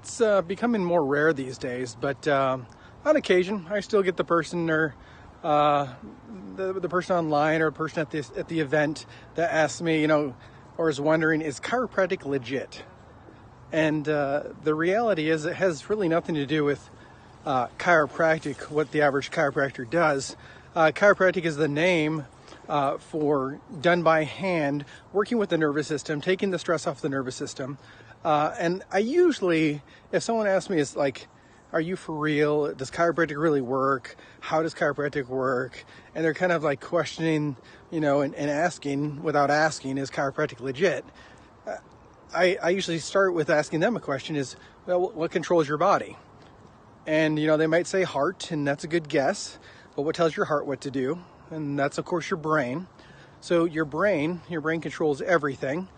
It's becoming more rare these days, but on occasion, I still get the person or the person online or a person at the event that asks me, or is wondering, is chiropractic legit? And the reality is, it has really nothing to do with chiropractic, what the average chiropractor does. Chiropractic is the name for done by hand, working with the nervous system, taking the stress off the nervous system. And I usually, if someone asks me, is like, are you for real? Does chiropractic really work? How does chiropractic work? And they're kind of like questioning, and asking without asking, is chiropractic legit? I usually start with asking them a question is, well, what controls your body? And, they might say heart, and that's a good guess. But what tells your heart what to do? And that's, of course, your brain. So your brain controls everything.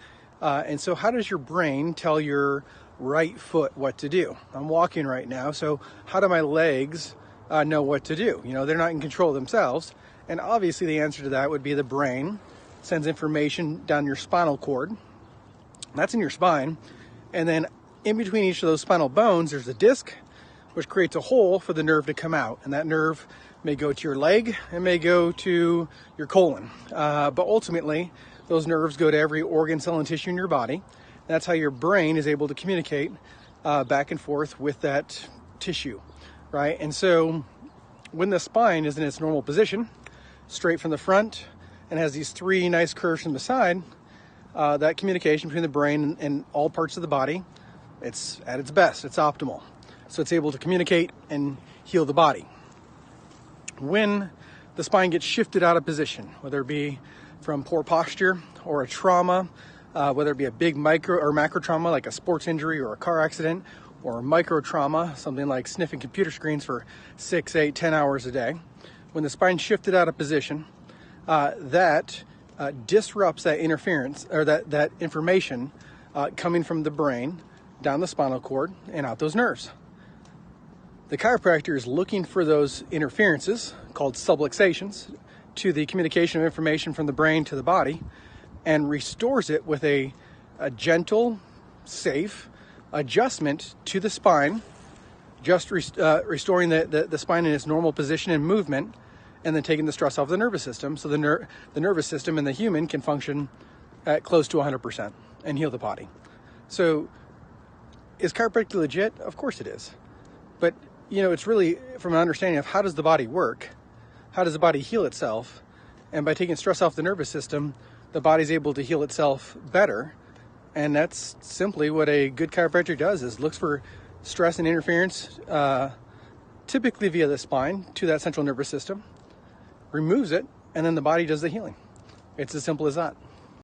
And so how does your brain tell your right foot what to do? I'm walking right now, so how do my legs know what to do? They're not in control themselves. And obviously the answer to that would be the brain sends information down your spinal cord. That's in your spine. And then in between each of those spinal bones, there's a disc, which creates a hole for the nerve to come out. And that nerve may go to your leg, it may go to your colon. But ultimately, those nerves go to every organ, cell, and tissue in your body. That's how your brain is able to communicate back and forth with that tissue, right? And so when the spine is in its normal position, straight from the front, and has these three nice curves from the side, that communication between the brain and all parts of the body, it's at its best, it's optimal. So it's able to communicate and heal the body. When the spine gets shifted out of position, whether it be from poor posture or a trauma, whether it be a big micro or macro trauma like a sports injury or a car accident, or micro trauma, something like sniffing computer screens for 6, 8, 10 hours a day, when the spine shifted out of position, that disrupts that interference or that information coming from the brain down the spinal cord and out those nerves. The chiropractor is looking for those interferences, called subluxations, to the communication of information from the brain to the body, and restores it with a gentle, safe adjustment to the spine, just restoring the spine in its normal position and movement, and then taking the stress off the nervous system, so the nervous system and the human can function at close to 100% and heal the body. So, is chiropractic legit? Of course it is. But, it's really from an understanding of how does the body work? How does the body heal itself? And by taking stress off the nervous system, the body's able to heal itself better. And that's simply what a good chiropractor does, is looks for stress and interference, typically via the spine, to that central nervous system, removes it, and then the body does the healing. It's as simple as that.